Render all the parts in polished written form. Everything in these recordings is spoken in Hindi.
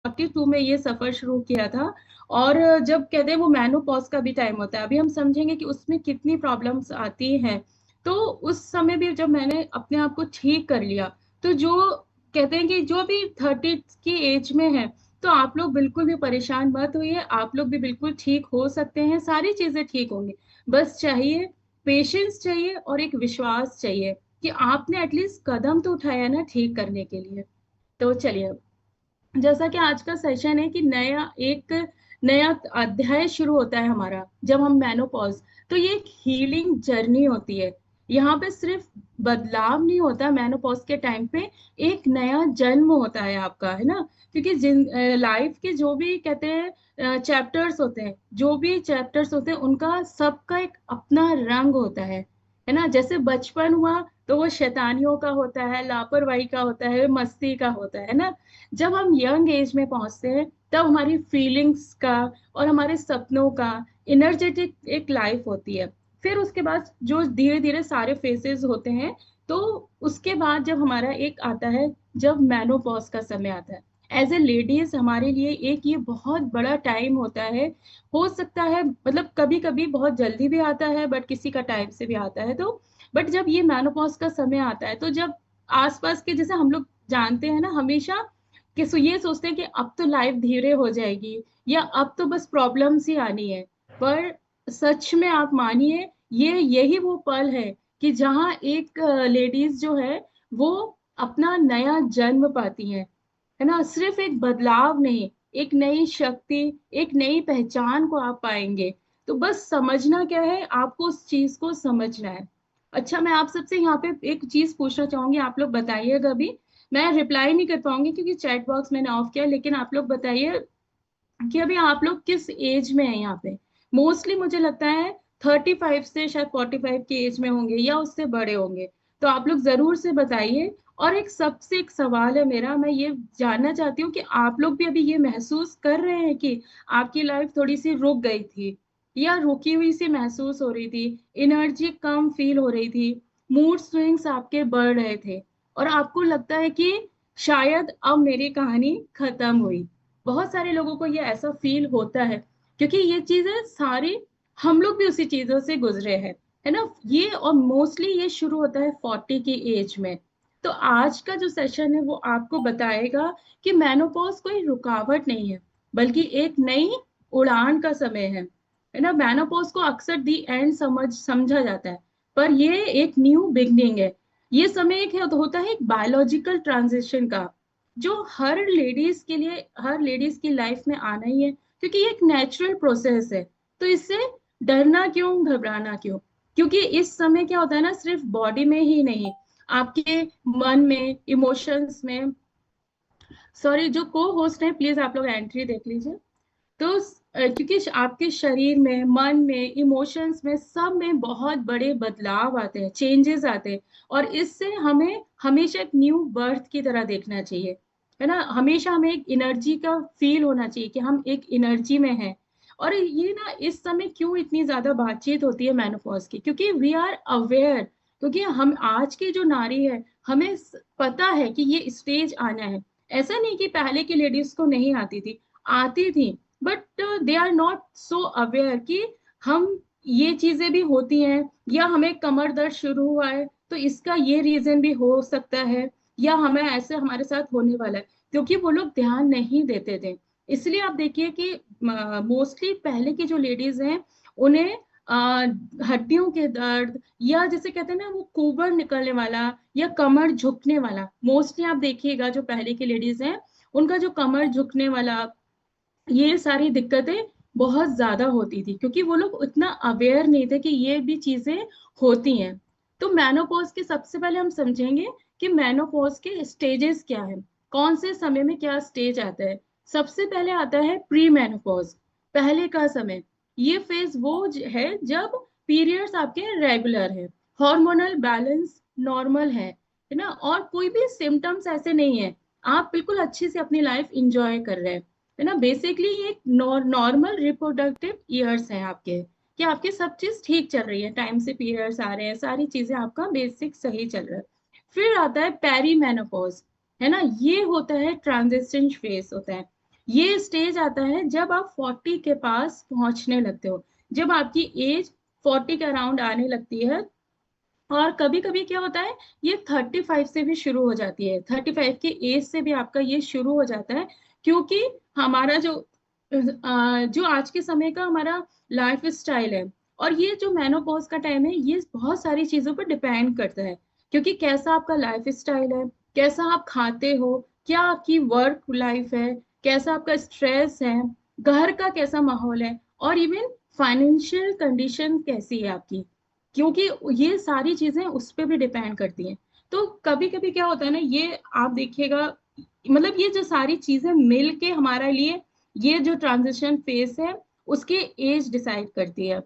42 में ये सफर शुरू किया था। और जब कहते हैं वो मेनोपॉज का भी टाइम होता है, अभी हम समझेंगे कि उसमें कितनी प्रॉब्लम्स आती हैं। तो उस समय भी जब मैंने अपने आप को ठीक कर लिया, तो जो कहते हैं कि जो भी 30 की एज में है, तो आप लोग बिल्कुल भी परेशान मत होइए, आप लोग भी बिल्कुल ठीक हो सकते हैं, सारी चीजें ठीक होंगी। बस चाहिए पेशेंस, चाहिए और एक विश्वास चाहिए कि आपने एटलीस्ट कदम तो उठाया ना ठीक करने के लिए। तो चलिए, जैसा कि आज का सेशन है कि नया अध्याय शुरू होता है हमारा जब हम मेनोपॉज। तो ये एक हीलिंग जर्नी होती है। यहाँ पे सिर्फ बदलाव नहीं होता मेनोपॉज के टाइम पे, एक नया जन्म होता है आपका, है ना। क्योंकि जिन लाइफ के जो भी कहते हैं चैप्टर्स होते हैं, जो भी चैप्टर्स होते हैं उनका सबका एक अपना रंग होता है ना। जैसे बचपन हुआ तो वो शैतानियों का होता है, लापरवाही का होता है, मस्ती का होता है ना। जब हम यंग एज में पहुंचते हैं तब हमारी फीलिंग्स का और हमारे सपनों का एनर्जेटिक एक लाइफ होती है। फिर उसके बाद जो धीरे धीरे सारे फेसेस होते हैं, तो उसके बाद जब हमारा एक आता है, जब मेनोपॉज का समय आता है, एज ए लेडीज हमारे लिए एक ये बहुत बड़ा टाइम होता है। हो सकता है मतलब कभी कभी बहुत जल्दी भी आता है, बट किसी का टाइम से भी आता है। तो बट जब ये मेनोपॉज का समय आता है, तो जब आसपास के, जैसे हम लोग जानते हैं ना, हमेशा कि ये सोचते हैं कि अब तो लाइफ धीरे हो जाएगी, या अब तो बस प्रॉब्लम्स ही आनी है। पर सच में आप मानिए, ये यही वो पल है कि जहाँ एक लेडीज जो है वो अपना नया जन्म पाती है ना। सिर्फ एक बदलाव नहीं, एक नई शक्ति, एक नई पहचान को आप पाएंगे। तो बस समझना क्या है, आपको उस चीज को समझना है। अच्छा, मैं आप सबसे यहाँ पे एक चीज पूछना चाहूंगी, आप लोग बताइएगा भी। मैं रिप्लाई नहीं कर पाऊंगी क्योंकि चैट बॉक्स मैंने ऑफ किया, लेकिन आप लोग बताइए कि अभी आप लोग किस एज में हैं यहाँ पे। मोस्टली मुझे लगता है 35 से शायद 45 की एज में होंगे या उससे बड़े होंगे। तो आप लोग जरूर से बताइए। और एक सबसे एक सवाल है मेरा, मैं ये जानना चाहती हूँ कि आप लोग भी अभी ये महसूस कर रहे हैं कि आपकी लाइफ थोड़ी सी रुक गई थी, या रुकी हुई सी महसूस हो रही थी, एनर्जी कम फील हो रही थी, मूड स्विंग्स आपके बढ़ रहे थे, और आपको लगता है कि शायद अब मेरी कहानी खत्म हुई। बहुत सारे लोगों को ये ऐसा फील होता है, क्योंकि ये चीजें सारी हम लोग भी उसी चीजों से गुजरे हैं, है ना। ये और मोस्टली ये शुरू होता है 40 की एज में। तो आज का जो सेशन है वो आपको बताएगा कि मेनोपॉज कोई रुकावट नहीं है, बल्कि एक नई उड़ान का समय है ना। मेनोपॉज को अक्सर दी एंड समझा जाता है, पर ये एक न्यू बिगनिंग है। ये समय एक होता है एक बायोलॉजिकल ट्रांजिशन का, जो हर लेडीज की लाइफ में आना ही है, क्योंकि ये एक नेचुरल प्रोसेस है। तो इससे डरना क्यों, घबराना क्यों? क्योंकि इस समय क्या होता है ना, सिर्फ बॉडी में ही नहीं, आपके मन में, इमोशंस में। सॉरी, जो को होस्ट है प्लीज आप लोग एंट्री देख लीजिए। तो क्योंकि आपके शरीर में, मन में, इमोशंस में, सब में बहुत बड़े बदलाव आते हैं, चेंजेस आते हैं। और इससे हमें हमेशा एक न्यू बर्थ की तरह देखना चाहिए, है ना। हमेशा हमें एक एनर्जी का फील होना चाहिए कि हम एक एनर्जी में हैं। और ये ना, इस समय क्यों इतनी ज्यादा बातचीत होती है मेनोपॉज की, क्योंकि वी आर अवेयर। क्योंकि हम आज की जो नारी है, हमें पता है कि ये स्टेज आना है। ऐसा नहीं कि पहले की लेडीज को नहीं आती थी, आती थी, but they are not so aware कि हम ये चीजें भी होती हैं, या हमें कमर दर्द शुरू हुआ है तो इसका ये रीजन भी हो सकता है, या हमें ऐसे हमारे साथ होने वाला है, क्योंकि वो लोग ध्यान नहीं देते थे। इसलिए आप देखिए कि मोस्टली पहले की जो लेडीज हैं, उन्हें हड्डियों के दर्द, या जैसे कहते हैं ना वो कुबर निकलने वाला, या कमर झुकने वाला, मोस्टली आप देखिएगा जो पहले की लेडीज हैं, उनका जो कमर झुकने वाला, ये सारी दिक्कतें बहुत ज्यादा होती थी, क्योंकि वो लोग उतना अवेयर नहीं थे कि ये भी चीजें होती हैं। तो मेनोपॉज के सबसे पहले हम समझेंगे कि मेनोपॉज के स्टेजेस क्या है, कौन से समय में क्या स्टेज आता है। सबसे पहले आता है प्री मेनोपॉज, पहले का समय। ये फेज वो है जब पीरियड्स आपके रेगुलर है, हार्मोनल बैलेंस नॉर्मल है ना, और कोई भी सिम्टम्स ऐसे नहीं है, आप बिल्कुल अच्छे से अपनी लाइफ इंजॉय कर रहे हैं, है ना। बेसिकली ये एक नॉर्मल रिप्रोडक्टिव ईयर्स हैं आपके, कि आपके सब चीज ठीक चल रही है, टाइम से पीरियड्स आ रहे हैं, सारी चीजें आपका बेसिक सही चल रहा है। फिर आता है पेरी मेनोपॉज, है ना। ये होता है ट्रांजिशन फेज होता है। ये स्टेज आता है जब आप 40 के पास पहुंचने लगते हो, जब आपकी एज 40 के अराउंड आने लगती है। और कभी कभी क्या होता है, ये 35 से भी शुरू हो जाती है, 35 की एज से भी आपका ये शुरू हो जाता है। क्योंकि हमारा जो आज के समय का हमारा लाइफ स्टाइल है, और ये जो मेनोपॉज का टाइम है, ये बहुत सारी चीजों पर डिपेंड करता है। क्योंकि कैसा आपका लाइफ स्टाइल है, कैसा आप खाते हो, क्या आपकी वर्क लाइफ है, कैसा आपका स्ट्रेस है, घर का कैसा माहौल है, और इवन फाइनेंशियल कंडीशन कैसी है आपकी, क्योंकि ये सारी चीजें उस पर भी डिपेंड करती हैं। तो कभी कभी क्या होता है ना, ये आप देखिएगा, मतलब ये जो सारी चीजें मिल के हमारे लिए ये जो ट्रांजिशन फेस है, उसकी एज डिसाइड करती है।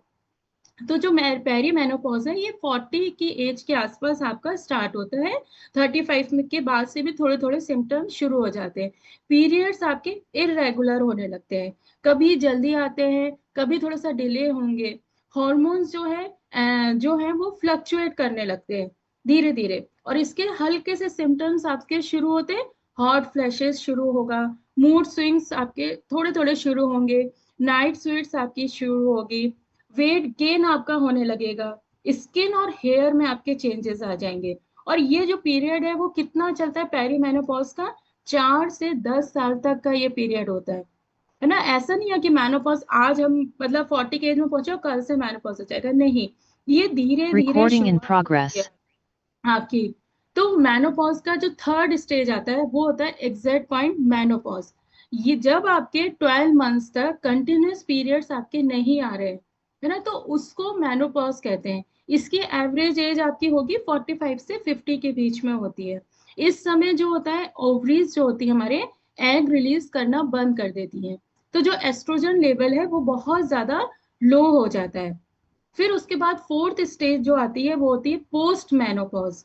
तो जो पेरी मेनोपॉज है, ये 40 की एज के आसपास आपका स्टार्ट होता है। 35 के बाद से भी थोड़े थोड़े सिम्टम्स शुरू हो जाते हैं। पीरियड्स आपके इरेगुलर होने लगते हैं, कभी जल्दी आते हैं, कभी थोड़ा सा डिले होंगे। हॉर्मोन्स जो है वो फ्लक्चुएट करने लगते हैं धीरे धीरे, और इसके हल्के से सिम्टम्स आपके शुरू होते हैं। हॉट फ्लैशेस शुरू होगा, मूड स्विंग्स आपके थोड़े थोड़े शुरू होंगे, नाइट स्वेट्स आपकी शुरू होगी, वेट गेन आपका होने लगेगा, स्किन और हेयर में आपके चेंजेस आ जाएंगे। और ये जो पीरियड है वो कितना चलता है पेरी मेनोपॉज का, 4 से 10 साल तक का ये पीरियड होता है ना। ऐसा नहीं है कि मेनोपॉज आज हम मतलब 40 के एज में पहुंचे और कल से मेनोपॉज हो जाएगा, नहीं। ये धीरे धीरे Recording in शुरुआत होती progress. है आपकी। तो मेनोपॉज का जो थर्ड स्टेज आता है वो होता है एग्जैक्ट पॉइंट मेनोपॉज। ये जब आपके 12 मंथ्स तक कंटिन्यूस पीरियड्स आपके नहीं आ रहे, है ना, तो उसको मेनोपॉज कहते हैं। इसकी एवरेज एज आपकी होगी 45 से 50 के बीच में होती है। इस समय जो होता है, ओवरीज जो होती है हमारे, एग रिलीज करना बंद कर देती है। तो जो एस्ट्रोजन लेवल है वो बहुत ज्यादा लो हो जाता है। फिर उसके बाद फोर्थ स्टेज जो आती है वो होती है पोस्ट मेनोपॉज।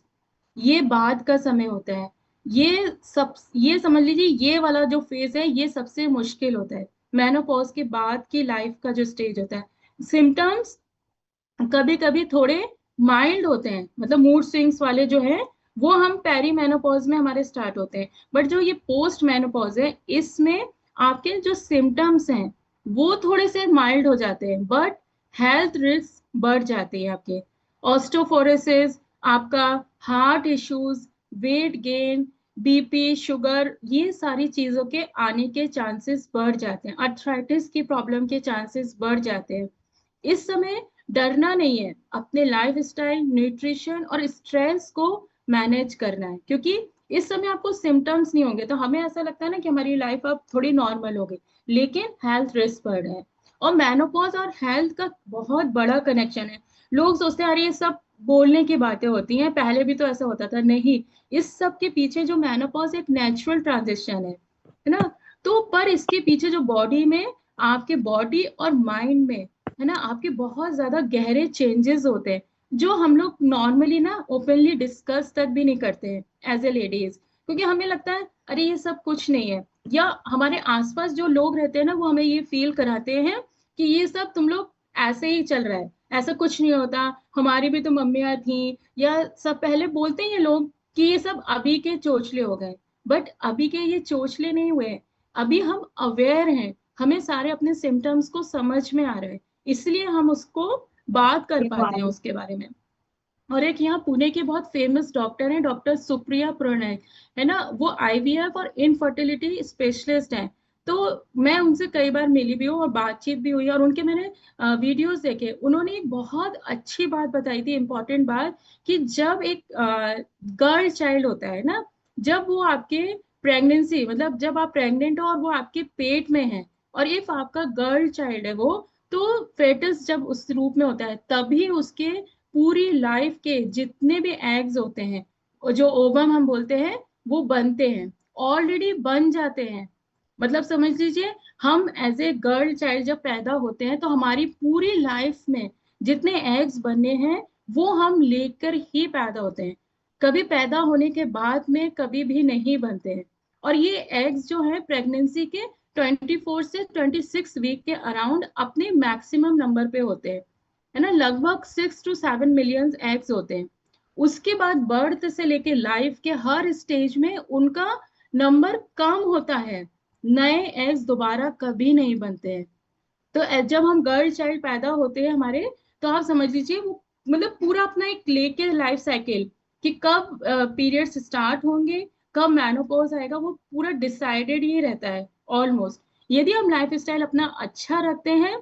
ये बाद का समय होता है। ये समझ लीजिए, ये वाला जो फेज है ये सबसे मुश्किल होता है। मेनोपॉज के बाद की लाइफ का जो स्टेज होता है, सिम्टम्स कभी कभी थोड़े माइल्ड होते हैं, मतलब मूड स्विंग्स वाले जो है वो हम पेरी मेनोपॉज में हमारे स्टार्ट होते हैं। बट जो ये पोस्ट मेनोपॉज है, इसमें आपके जो सिम्टम्स हैं वो थोड़े से माइल्ड हो जाते हैं, बट हेल्थ रिस्क बढ़ जाते हैं आपके। ऑस्टोफोरोसिस, आपका heart issues, weight gain, BP, sugar, ये सारी चीजों के आने के चांसेस बढ़ जाते हैं। अर्थराइटिस की प्रॉब्लम के चांसेस बढ़ जाते हैं। इस समय डरना नहीं है, अपने लाइफ स्टाइल, न्यूट्रिशन और स्ट्रेस को मैनेज करना है। क्योंकि इस समय आपको सिम्टम्स नहीं होंगे तो हमें ऐसा लगता है ना कि हमारी लाइफ अब थोड़ी नॉर्मल हो गई, लेकिन हेल्थ रिस्क बढ़ रहा है। और मेनोपॉज और हेल्थ का बहुत बड़ा कनेक्शन है। लोग सोचते हैं अरे ये सब बोलने की बातें होती हैं, पहले भी तो ऐसा होता था, नहीं। इस सब के पीछे जो मेनोपॉज एक नेचुरल ट्रांजिशन है ना। तो पर इसके पीछे जो बॉडी में, आपके बॉडी और माइंड में, है ना, आपके बहुत ज्यादा गहरे चेंजेस होते हैं, जो हम लोग नॉर्मली ना ओपनली डिस्कस तक भी नहीं करते हैं एज ए लेडीज। क्योंकि हमें लगता है अरे ये सब कुछ नहीं है, या हमारे आसपास जो लोग रहते हैं ना वो हमें ये फील कराते हैं कि ये सब तुम लोग ऐसे ही चल रहा है, ऐसा कुछ नहीं होता, हमारी भी तो मम्मियाँ थी, या सब पहले बोलते हैं ये लोग कि ये सब अभी के चोचले हो गए। बट अभी के ये चोचले नहीं हुए हैं। अभी हम अवेयर हैं, हमें सारे अपने सिम्टम्स को समझ में आ रहे हैं, इसलिए हम उसको बात कर पाते हैं उसके बारे में। और एक यहाँ पुणे के बहुत फेमस डॉक्टर हैं, डॉक्टर सुप्रिया प्रणय, है ना, वो आईवीएफ और इनफर्टिलिटी स्पेशलिस्ट हैं। तो मैं उनसे कई बार मिली भी हूँ और बातचीत भी हुई, और उनके मैंने वीडियोस देखे। उन्होंने एक बहुत अच्छी बात बताई थी, इंपॉर्टेंट बात, कि जब एक गर्ल चाइल्ड होता है ना, जब वो आपके प्रेगनेंसी, मतलब जब आप प्रेग्नेंट हो और वो आपके पेट में है, और इफ आपका गर्ल चाइल्ड है वो, तो फेटस जब उस रूप में होता है तभी उसके पूरी लाइफ के जितने भी एग्स होते हैं, और जो ओवम हम बोलते हैं, वो बनते हैं, ऑलरेडी बन जाते हैं। मतलब समझ लीजिए, हम एज ए गर्ल चाइल्ड जब पैदा होते हैं तो हमारी पूरी लाइफ में जितने एग्स बने हैं वो हम लेकर ही पैदा होते हैं। कभी पैदा होने के बाद में कभी भी नहीं बनते हैं। और ये एग्स जो है प्रेगनेंसी के 24 से 26 वीक के अराउंड अपने मैक्सिमम नंबर पे होते हैं, है ना। लगभग 6 to 7 मिलियन एग्स होते हैं। उसके बाद बर्थ से लेके लाइफ के हर स्टेज में उनका नंबर कम होता है। नए एग्स दोबारा कभी नहीं बनते हैं। तो जब हम गर्ल चाइल्ड पैदा होते हैं हमारे, तो आप समझ लीजिए वो मतलब पूरा अपना एक लेके लाइफ साइकिल कि कब पीरियड्स स्टार्ट होंगे, कब मेनोपॉज आएगा, वो पूरा डिसाइडेड ही रहता है ऑलमोस्ट। यदि हम लाइफ स्टाइल अपना अच्छा रखते हैं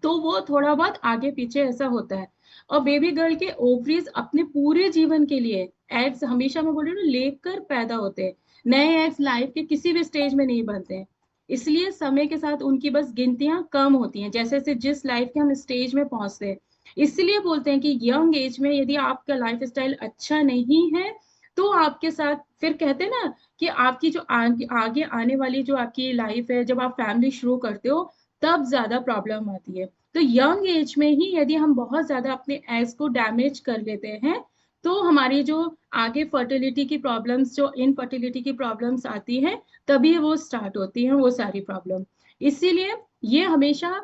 तो वो थोड़ा बहुत आगे पीछे ऐसा होता है। और बेबी गर्ल के ओवरीज अपने पूरे जीवन के लिए एग्स, हमेशा मैं बोल रही हूँ, लेकर पैदा होते हैं। नए एग्स लाइफ के किसी भी स्टेज में नहीं बनते हैं। इसलिए समय के साथ उनकी बस गिनतियां कम होती हैं, जैसे जैसे जिस लाइफ के हम स्टेज में पहुंचते हैं। इसलिए बोलते हैं कि यंग एज में यदि आपका लाइफ स्टाइल अच्छा नहीं है, तो आपके साथ फिर कहते हैं ना कि आपकी जो आगे आने वाली जो आपकी लाइफ है, जब आप फैमिली शुरू करते हो, तब ज्यादा प्रॉब्लम आती है। तो यंग एज में ही यदि हम बहुत ज्यादा अपने एग्स को डैमेज कर लेते हैं, तो हमारी जो आगे फर्टिलिटी की प्रॉब्लम्स, जो इनफर्टिलिटी की प्रॉब्लम्स आती हैं, तभी वो स्टार्ट होती हैं वो सारी प्रॉब्लम। इसीलिए ये हमेशा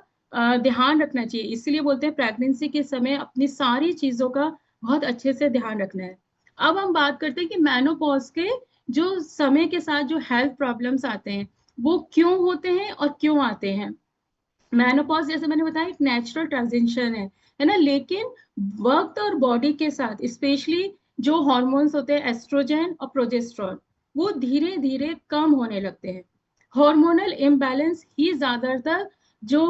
ध्यान रखना चाहिए। इसीलिए बोलते हैं प्रेगनेंसी के समय अपनी सारी चीजों का बहुत अच्छे से ध्यान रखना है। अब हम बात करते हैं कि मेनोपॉज के जो समय के साथ जो हेल्थ प्रॉब्लम्स आते हैं, वो क्यों होते हैं और क्यों आते हैं। मेनोपॉज जैसे मैंने बताया एक नेचुरल ट्रांजिशन है ना, लेकिन वक्त और बॉडी के साथ स्पेशली जो हॉर्मोन्स होते हैं एस्ट्रोजन और प्रोजेस्टेरोन, वो धीरे धीरे कम होने लगते हैं। हार्मोनल इम्बैलेंस ही ज्यादातर जो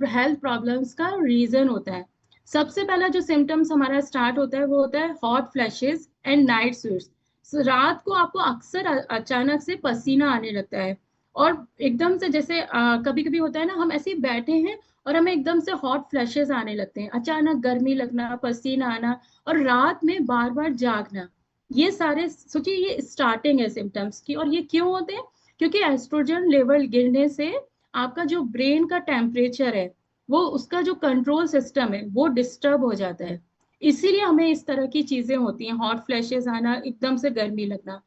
हेल्थ प्रॉब्लम्स का रीजन होता है। सबसे पहला जो सिम्टम्स हमारा स्टार्ट होता है वो होता है hot flashes and night sweats. रात को आपको अक्सर अचानक से पसीना आने लगता है, और एकदम से जैसे कभी कभी होता है ना, हम ऐसे ही बैठे हैं और हमें एकदम से हॉट फ्लैशेस आने लगते हैं, अचानक गर्मी लगना, पसीना आना, और रात में बार बार जागना। ये सारे सोचिए ये स्टार्टिंग है सिम्टम्स की। और ये क्यों होते हैं? क्योंकि एस्ट्रोजन लेवल गिरने से आपका जो ब्रेन का टेम्परेचर है, वो उसका जो कंट्रोल सिस्टम है वो डिस्टर्ब हो जाता है। इसीलिए हमें इस तरह की चीजें होती हैं, हॉट फ्लैशेस आना, एकदम से गर्मी लगना।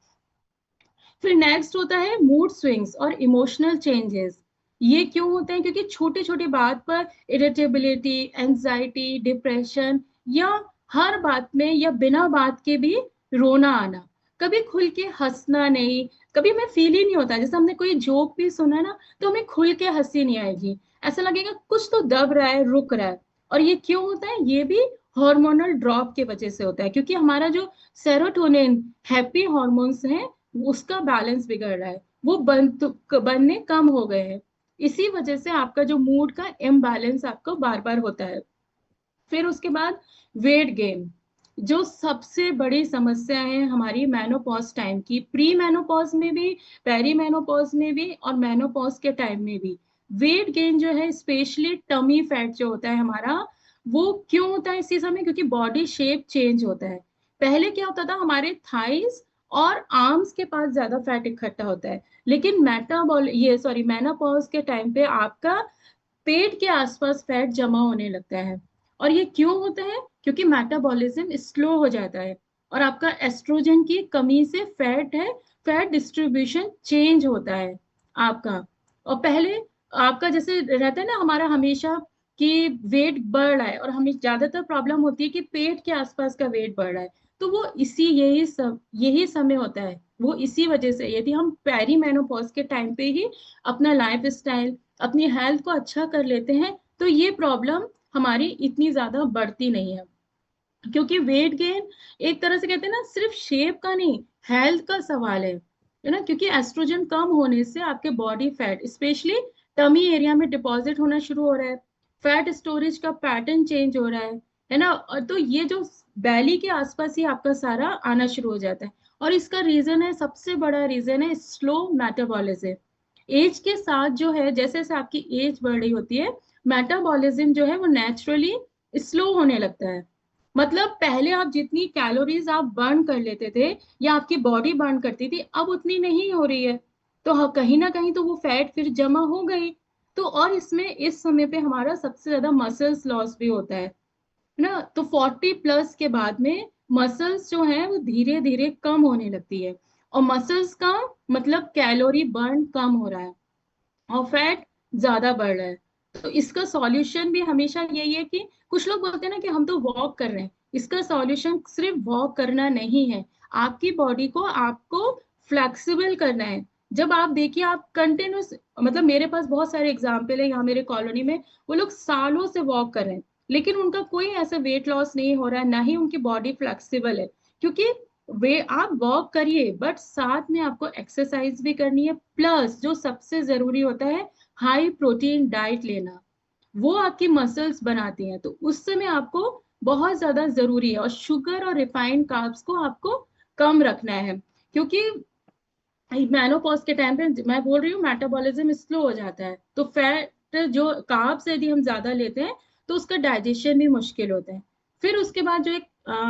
फिर नेक्स्ट होता है मूड स्विंग्स और इमोशनल चेंजेस। ये क्यों होते हैं? क्योंकि छोटी छोटी बात पर इरिटेबिलिटी, एंजाइटी, डिप्रेशन, या हर बात में या बिना बात के भी रोना आना, कभी खुल के हंसना नहीं, कभी हमें फील ही नहीं होता, जैसे हमने कोई जोक भी सुना ना, तो हमें खुल के हंसी नहीं आएगी, ऐसा लगेगा कुछ तो दब रहा है, रुक रहा है। और ये क्यों होता है? ये भी हार्मोनल ड्रॉप के वजह से होता है, क्योंकि हमारा जो सेरोटोनिन, हैप्पी हॉर्मोन्स हैं, उसका बैलेंस बिगड़ रहा है, वो बनने कम हो गए हैं। इसी वजह से आपका जो मूड का इम्बैलेंस आपको बार बार होता है। फिर उसके बाद वेट गेन, जो सबसे बड़ी समस्या है हमारी मेनोपॉज टाइम की, प्री मेनोपॉज में भी, पेरी मेनोपॉज में भी, और मेनोपॉज के टाइम में भी। वेट गेन जो है, स्पेशली टमी फैट जो होता है हमारा, वो क्यों होता है इसी समय? क्योंकि बॉडी शेप चेंज होता है। पहले क्या होता था, हमारे थाइस और आर्म्स के पास ज्यादा फैट इकट्ठा होता है, लेकिन मेनोपॉज के टाइम पे आपका पेट के आसपास फैट जमा होने लगता है। और ये क्यों होता है? क्योंकि मेटाबॉलिज्म स्लो हो जाता है, और आपका एस्ट्रोजन की कमी से फैट डिस्ट्रीब्यूशन चेंज होता है आपका। और पहले आपका जैसे रहता है ना हमारा हमेशा, कि वेट बढ़ रहा है, और हमें ज्यादातर प्रॉब्लम होती है कि पेट के आसपास का वेट बढ़ रहा है, तो वो इसी यही समय होता है। वो इसी वजह से यदि हम पेरी मेनोपॉज के टाइम पे ही अपना लाइफ स्टाइल, अपनी हेल्थ को अच्छा कर लेते हैं, तो ये प्रॉब्लम हमारी इतनी ज्यादा बढ़ती नहीं है। क्योंकि वेट गेन एक तरह से कहते हैं ना, सिर्फ शेप का नहीं, हेल्थ का सवाल है ना, क्योंकि एस्ट्रोजन कम होने से आपके body fat, specially tummy area में डिपॉजिट होना शुरू हो रहा है, फैट स्टोरेज का पैटर्न चेंज हो रहा है ना। और तो ये जो बैली के आसपास ही आपका सारा आना शुरू हो जाता है। और इसका रीजन है, सबसे बड़ा रीजन है स्लो मेटाबॉलिज्म। एज के साथ जो है, जैसे जैसे आपकी एज बढ़ रही होती है, मेटाबॉलिज्म जो है वो नेचुरली स्लो होने लगता है। मतलब पहले आप जितनी कैलोरीज आप बर्न कर लेते थे, या आपकी बॉडी बर्न करती थी, अब उतनी नहीं हो रही है। तो कहीं ना कहीं तो वो फैट फिर जमा हो गई। तो और इसमें इस समय पे हमारा सबसे ज्यादा मसल्स लॉस भी होता है ना। तो 40+ के बाद में मसल्स जो है वो धीरे धीरे कम होने लगती है, और मसल्स का मतलब कैलोरी बर्न कम हो रहा है, और फैट ज्यादा बढ़ रहा है। तो इसका सॉल्यूशन भी हमेशा यही है कि कुछ लोग बोलते हैं ना कि हम तो वॉक कर रहे हैं, इसका सॉल्यूशन सिर्फ वॉक करना नहीं है, आपकी बॉडी को आपको फ्लेक्सिबल करना है। जब आप देखिए आप कंटिन्यूस, मतलब मेरे पास बहुत सारे एग्जाम्पल है यहाँ मेरे कॉलोनी में, वो लोग सालों से वॉक कर रहे हैं लेकिन उनका कोई ऐसा वेट लॉस नहीं हो रहा है, ना ही उनकी बॉडी फ्लेक्सिबल है। क्योंकि वे आप वॉक करिए बट साथ में आपको एक्सरसाइज भी करनी है, प्लस जो सबसे जरूरी होता है हाई प्रोटीन डाइट लेना। वो आपकी मसल्स बनाती हैं, तो उस समय आपको बहुत ज्यादा जरूरी है। और शुगर और रिफाइंड कार्ब्स को आपको कम रखना है, क्योंकि मेनोपॉज के टाइम पे मैं बोल रही हूँ मेटाबॉलिज्म स्लो हो जाता है, तो फैट जो कार्ब्स यदि हम ज्यादा लेते हैं तो उसका डाइजेशन भी मुश्किल होता है। फिर उसके बाद जो एक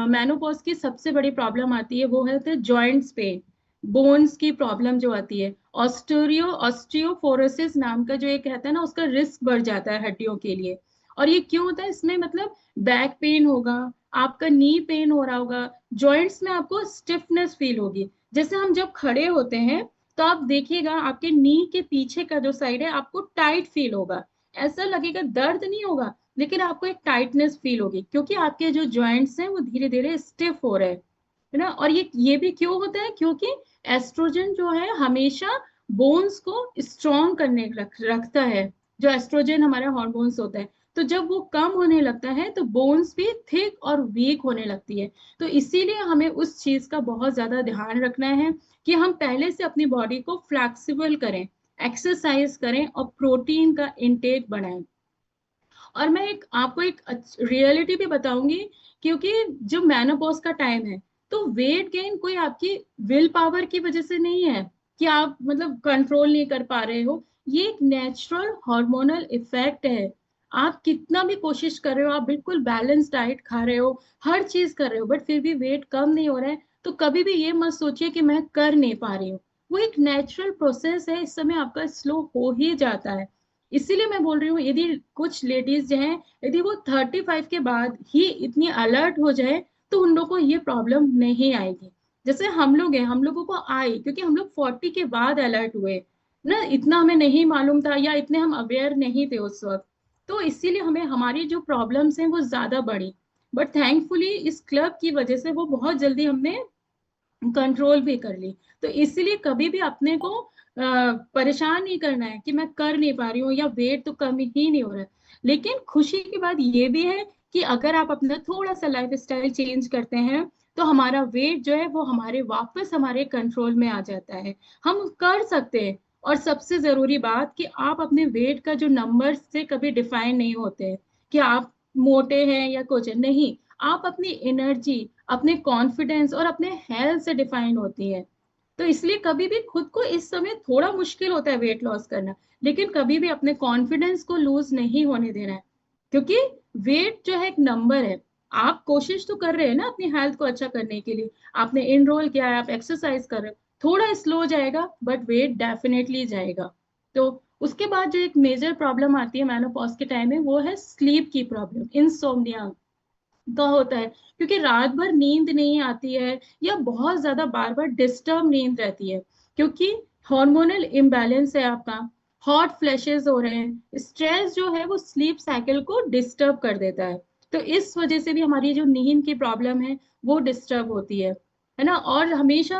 मेनोपॉज की सबसे बड़ी प्रॉब्लम आती है वो है जॉइंट्स पेन, बोन्स की प्रॉब्लम जो आती है, ऑस्टियोफोरोसिस नाम का जो एक कहता है ना, उसका रिस्क बढ़ जाता है हड्डियों के लिए। और ये क्यों होता है इसमें, मतलब बैक पेन होगा, आपका नी पेन हो रहा होगा, जॉइंट्स में आपको स्टिफनेस फील होगी। जैसे हम जब खड़े होते हैं तो आप देखिएगा आपके नी के पीछे का जो साइड है आपको टाइट फील होगा, ऐसा लगेगा, दर्द नहीं होगा लेकिन आपको एक टाइटनेस फील होगी, क्योंकि आपके जो जॉइंट्स हैं वो धीरे धीरे स्टिफ हो रहे हैं, है ना। और ये भी क्यों होता है, क्योंकि एस्ट्रोजन जो है हमेशा बोन्स को स्ट्रॉन्ग करने रखता है। जो एस्ट्रोजन हमारा हॉर्मोन्स होता है, तो जब वो कम होने लगता है तो बोन्स भी थिक और वीक होने लगती है। तो इसीलिए हमें उस चीज का बहुत ज्यादा ध्यान रखना है कि हम पहले से अपनी बॉडी को फ्लैक्सिबल करें, एक्सरसाइज करें और प्रोटीन का इंटेक बढ़ाएं। और मैं एक आपको एक रियलिटी भी बताऊंगी, क्योंकि जो मेनोपॉज का टाइम है तो वेट गेन कोई आपकी विल पावर की वजह से नहीं है कि आप मतलब कंट्रोल नहीं कर पा रहे हो। ये एक नेचुरल हार्मोनल इफेक्ट है। आप कितना भी कोशिश कर रहे हो, आप बिल्कुल बैलेंस डाइट खा रहे हो, हर चीज कर रहे हो, बट फिर भी वेट कम नहीं हो रहा है, तो कभी भी ये मत सोचिए कि मैं कर नहीं पा रही हूँ। वो एक नेचुरल प्रोसेस है, इस समय आपका स्लो हो ही जाता है। इसीलिए मैं बोल रही हूँ यदि कुछ लेडीज जो हैं, यदि वो 35 के बाद ही इतनी अलर्ट हो जाए तो उन लोगों को ये प्रॉब्लम नहीं आएगी। जैसे हम लोग हैं, हम लोगों को आई क्योंकि हम लोग 40 के बाद अलर्ट हुए ना, इतना हमें नहीं मालूम था या इतने हम अवेयर नहीं थे उस वक्त, तो इसीलिए हमें हमारी जो प्रॉब्लम्स हैं वो ज्यादा बढ़ी। बट थैंकफुली इस क्लब की वजह से वो बहुत जल्दी हमने कंट्रोल भी कर ली। तो इसलिए कभी भी अपने को परेशान नहीं करना है कि मैं कर नहीं पा रही हूँ या वेट तो कम ही नहीं हो रहा है। लेकिन खुशी की बात ये भी है कि अगर आप अपना थोड़ा सा लाइफ स्टाइल चेंज करते हैं तो हमारा वेट जो है वो हमारे वापस हमारे कंट्रोल में आ जाता है, हम कर सकते हैं। और सबसे जरूरी बात कि आप अपने वेट का जो नंबर से कभी डिफाइन नहीं होते हैं कि आप मोटे हैं या कुछ है, नहीं, आप अपनी एनर्जी, अपने कॉन्फिडेंस और अपने हेल्थ से डिफाइन होती है। तो इसलिए कभी भी खुद को, इस समय थोड़ा मुश्किल होता है वेट लॉस करना, लेकिन कभी भी अपने कॉन्फिडेंस को लूज नहीं होने देना है, क्योंकि वेट जो है एक नंबर है। आप कोशिश तो कर रहे हैं ना अपनी हेल्थ को अच्छा करने के लिए, आपने इनरोल किया है, आप एक्सरसाइज कर रहे हो, थोड़ा स्लो जाएगा बट वेट डेफिनेटली जाएगा। तो उसके बाद जो एक मेजर प्रॉब्लम आती है मेनोपॉज के टाइम में वो है स्लीप की प्रॉब्लम, इंसोम्निया का होता है, क्योंकि रात भर नींद नहीं आती है या बहुत ज्यादा बार बार डिस्टर्ब नींद रहती है, क्योंकि हार्मोनल इम्बैलेंस है आपका, हॉट फ्लैशेस हो रहे हैं, स्ट्रेस जो है वो स्लीप साइकिल को डिस्टर्ब कर देता है। तो इस वजह से भी हमारी जो नींद की प्रॉब्लम है वो डिस्टर्ब होती है ना। और हमेशा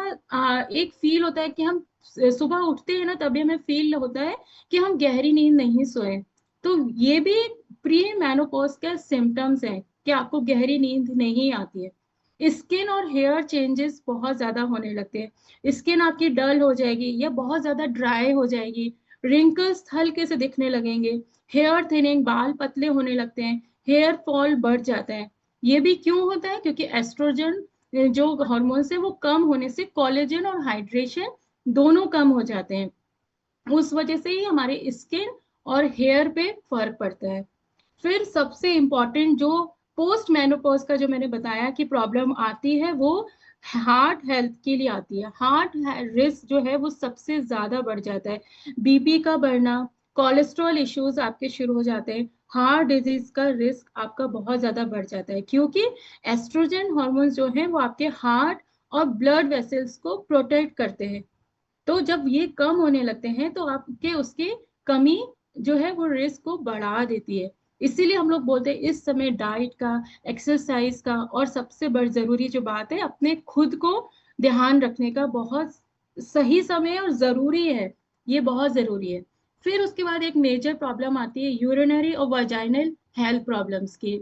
एक फील होता है कि हम सुबह उठते हैं ना तभी हमें फील होता है कि हम गहरी नींद नहीं सोए। तो ये भी प्री मेनोपॉज का सिम्टम्स है कि आपको गहरी नींद नहीं आती है। स्किन और हेयर चेंजेस बहुत ज्यादा होने लगते हैं, स्किन आपकी डल हो जाएगी या बहुत ज्यादा ड्राई हो जाएगी, रिंकल्स हल्के से दिखने लगेंगे, हेयर थिनिंग, बाल पतले होने लगते हैं, हेयर फॉल बढ़ जाता है। ये भी क्यों होता है, क्योंकि एस्ट्रोजन जो हार्मोन्स है वो कम होने से कोलेजन और हाइड्रेशन दोनों कम हो जाते हैं, उस वजह से ही हमारे स्किन और हेयर पे फर्क पड़ता है। फिर सबसे इम्पोर्टेंट जो पोस्ट मेनोपॉज का जो मैंने बताया कि प्रॉब्लम आती है वो हार्ट हेल्थ के लिए आती है। हार्ट रिस्क जो है वो सबसे ज्यादा बढ़ जाता है, बीपी का बढ़ना, कोलेस्ट्रॉल इश्यूज आपके शुरू हो जाते हैं, हार्ट डिजीज का रिस्क आपका बहुत ज्यादा बढ़ जाता है, क्योंकि एस्ट्रोजन हार्मोन्स जो है वो आपके हार्ट और ब्लड वेसल्स को प्रोटेक्ट करते हैं। तो जब ये कम होने लगते हैं तो आपके उसकी कमी जो है वो रिस्क को बढ़ा देती है। इसीलिए हम लोग बोलते हैं इस समय डाइट का, एक्सरसाइज का और सबसे बड़ जरूरी जो बात है अपने खुद को ध्यान रखने का बहुत सही समय और जरूरी है, ये बहुत जरूरी है। फिर उसके बाद एक मेजर प्रॉब्लम आती है यूरिनरी और वाजाइनल हेल्थ प्रॉब्लम्स की।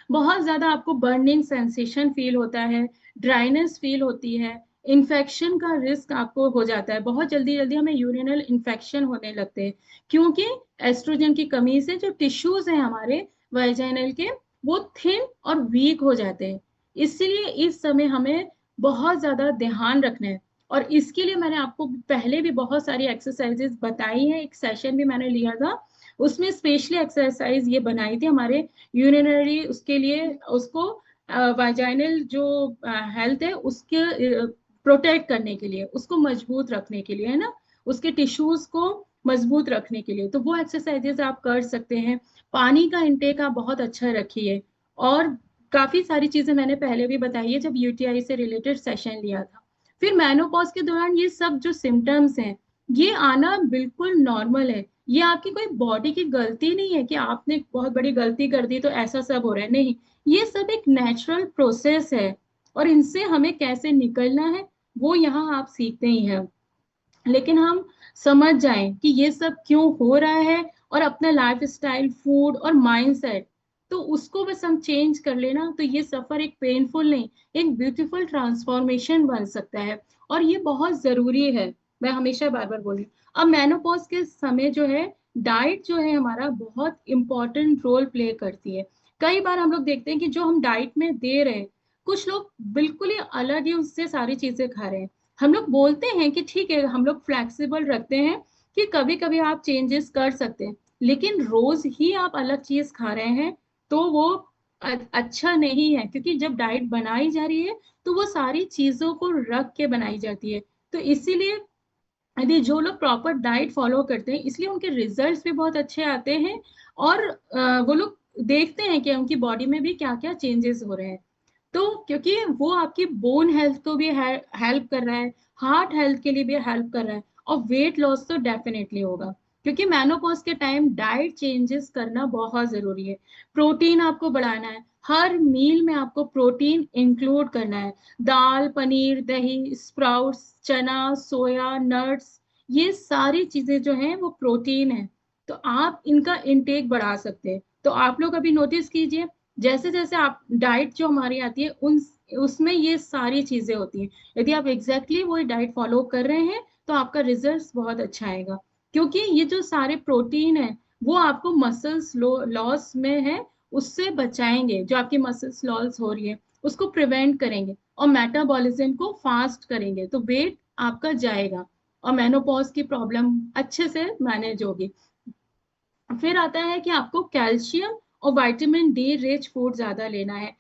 बहुत ज्यादा आपको बर्निंग सेंसेशन फील होता है, ड्राइनेस फील होती है, इन्फेक्शन का रिस्क आपको हो जाता है, बहुत जल्दी जल्दी हमें यूरिनल इन्फेक्शन होने लगते हैं, क्योंकि एस्ट्रोजन की कमी से जो टिश्यूज हैं हमारे वाजाइनल के, वो थिन और वीक हो जाते हैं। इसलिए इस समय हमें बहुत ज्यादा ध्यान रखना है। और इसके लिए मैंने आपको पहले भी बहुत सारी एक्सरसाइजेस बताई हैं, एक सेशन भी मैंने लिया था, उसमें स्पेशली एक्सरसाइज ये बनाई थी हमारे यूरिनरी उसके लिए, उसको वाजाइनल जो हेल्थ है उसके प्रोटेक्ट करने के लिए, उसको मजबूत रखने के लिए, है ना, उसके टिश्यूज को मजबूत रखने के लिए, तो वो एक्सरसाइजेस आप कर सकते हैं। पानी का इंटेक आप बहुत अच्छा रखिए। और काफी सारी चीजें मैंने पहले भी बताई है जब यूटीआई से रिलेटेड सेशन लिया था। फिर मेनोपॉज के दौरान ये सब जो सिम्टम्स हैं, ये आना बिल्कुल नॉर्मल है। ये आपकी कोई बॉडी की गलती नहीं है कि आपने बहुत बड़ी गलती कर दी तो ऐसा सब हो रहा है, नहीं। ये सब एक नेचुरल प्रोसेस है, और इनसे हमें कैसे निकलना है वो यहाँ आप सीखते ही हैं। लेकिन हम समझ जाएं कि ये सब क्यों हो रहा है, और अपना लाइफ स्टाइल, फूड और माइंडसेट, तो उसको बस हम चेंज कर लेना, तो ये सफर एक पेनफुल नहीं, एक ब्यूटीफुल ट्रांसफॉर्मेशन बन सकता है। और ये बहुत जरूरी है, मैं हमेशा बार बार बोल रही हूँ। अब मेनोपॉज के समय जो है, डाइट जो है हमारा बहुत इंपॉर्टेंट रोल प्ले करती है। कई बार हम लोग देखते हैं कि जो हम डाइट में दे रहे हैं, कुछ लोग बिल्कुल ही अलग ही उससे सारी चीजें खा रहे हैं। हम लोग बोलते हैं कि ठीक है, हम लोग फ्लेक्सिबल रखते हैं कि कभी कभी आप चेंजेस कर सकते हैं, लेकिन रोज ही आप अलग चीज खा रहे हैं तो वो अच्छा नहीं है, क्योंकि जब डाइट बनाई जा रही है तो वो सारी चीजों को रख के बनाई जाती है। तो इसीलिए यदि जो लोग प्रॉपर डाइट फॉलो करते हैं, इसलिए उनके रिजल्ट्स भी बहुत अच्छे आते हैं। और वो लोग देखते हैं कि उनकी बॉडी में भी क्या क्या चेंजेस हो रहे हैं। तो क्योंकि वो आपकी बोन हेल्थ को भी हेल्प कर रहा है, हार्ट हेल्थ के लिए भी हेल्प कर रहा है, और वेट लॉस तो डेफिनेटली होगा, क्योंकि मेनोपॉज के टाइम डाइट चेंजेस करना बहुत जरूरी है। प्रोटीन आपको बढ़ाना है, हर मील में आपको प्रोटीन इंक्लूड करना है। दाल, पनीर, दही, स्प्राउट्स, चना, सोया, नट्स, ये सारी चीजें जो हैं वो प्रोटीन है। तो आप इनका इंटेक बढ़ा सकते हैं। तो आप लोग अभी नोटिस कीजिए, जैसे जैसे आप डाइट जो हमारी आती है उन उसमें ये सारी चीजें होती हैं। यदि आप एग्जैक्टली वही डाइट फॉलो कर रहे हैं तो आपका रिजल्ट बहुत अच्छा आएगा, क्योंकि ये जो सारे प्रोटीन है वो आपको मसल्स लॉस में है, उससे बचाएंगे, जो आपकी मसल्स लॉस हो रही है उसको प्रिवेंट करेंगे, और मेटाबॉलिज्म को फास्ट करेंगे, तो वेट आपका जाएगा, और मेनोपॉज की प्रॉब्लम अच्छे से मैनेज होगी। फिर आता है कि आपको कैल्शियम और विटामिन डी रिच फूड ज्यादा लेना है।